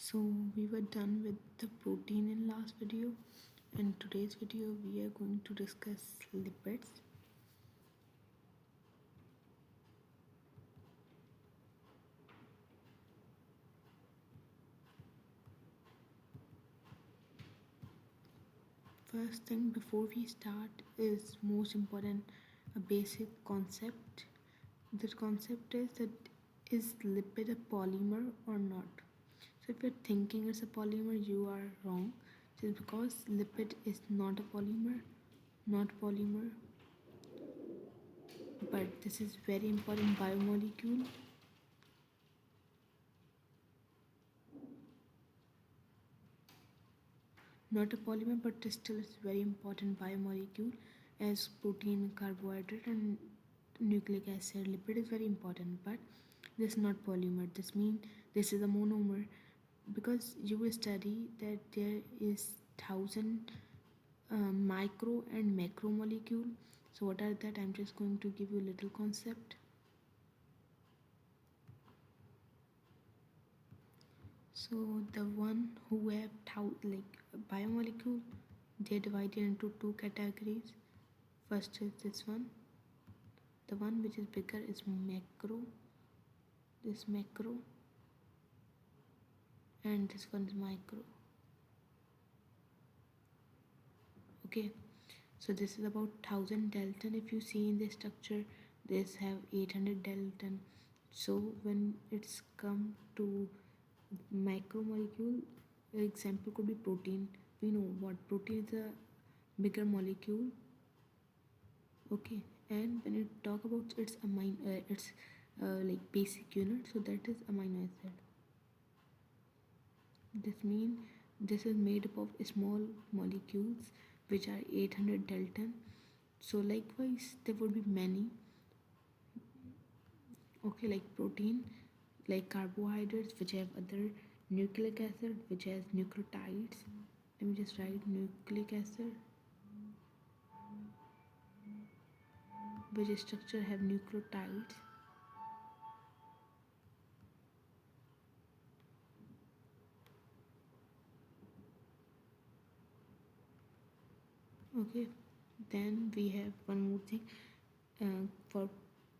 So we were done with the protein in last video, and today's video we are going to discuss lipids. First thing before we start is most important, a basic concept. The concept is that is lipid a polymer or not? So if you're thinking it's a polymer, you are wrong. Just because lipid is not a polymer, but this is very important biomolecule. Not a polymer, but still it's very important biomolecule as protein, carbohydrate, and nucleic acid. Lipid is very important, but this is not polymer. This means this is a monomer, because you will study that there is thousand micro and macro molecule. So what are that? I'm just going to give you a little concept. So the one who have like biomolecule, they're divided into two categories. First is this one. The one which is bigger is macro. This macro, and this one is micro. Okay, so this is about 1000 dalton. If you see in the structure, this have 800 dalton. So when it's come to macromolecule, example could be protein. We know what protein is a bigger molecule. Okay, and when you talk about its its like basic unit, so that is amino acid. This means this is made up of small molecules which are 800 dalton. So likewise there would be many. Okay, like protein, like carbohydrates which have other, nucleic acid which has nucleotides. Let me just write nucleic acid, which structure have nucleotides. Okay, then we have one more thing. For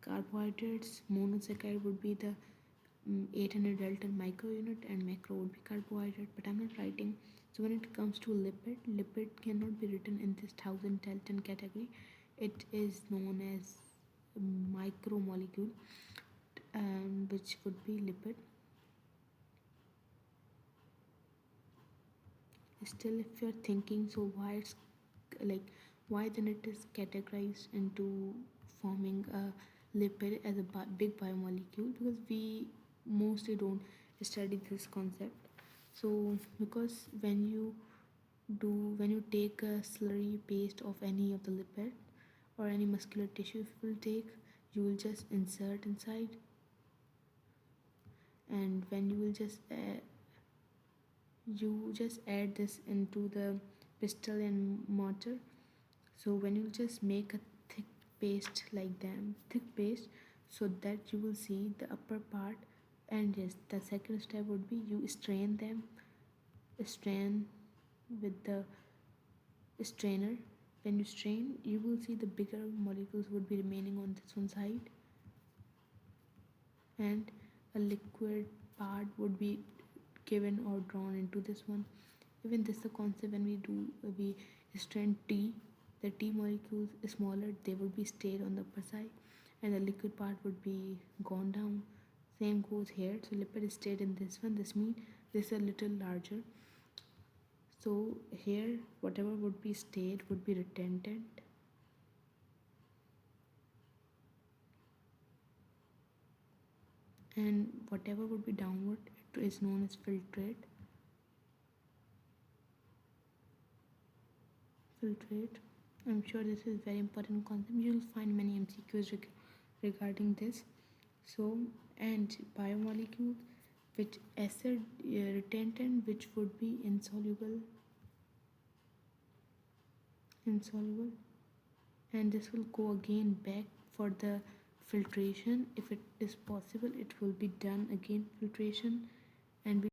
carbohydrates, monosaccharide would be the 800 dalton micro unit, and macro would be carbohydrate, but I'm not writing. So when it comes to lipid cannot be written in this 1000 dalton category. It is known as micromolecule, which would be lipid. Still, if you're thinking, so why it's like, why then it is categorized into forming a lipid as a big biomolecule? Because we mostly don't study this concept. So because when you take a slurry paste of any of the lipid or any muscular tissue, if you will take, you will just insert inside, and when you just add this into the pestle and mortar. So when you just make a thick paste like them, thick paste, so that you will see the upper part. And yes, the second step would be you strain them, strain with the strainer. When you strain, you will see the bigger molecules would be remaining on this one side, and a liquid part would be given or drawn into this one. Even this is the concept when we strain tea. The tea molecules smaller, they would be stayed on the upper side, and the liquid part would be gone down. Same goes here. So lipid is stayed in this one. This means this is a little larger. So here whatever would be stayed would be retentant, and whatever would be downward, it is known as filtrate. Filtrate. I'm sure this is very important concept. You'll find many MCQs regarding this. So, and biomolecule which acid retentant which would be insoluble, and this will go again back for the filtration. If it is possible, it will be done again filtration, and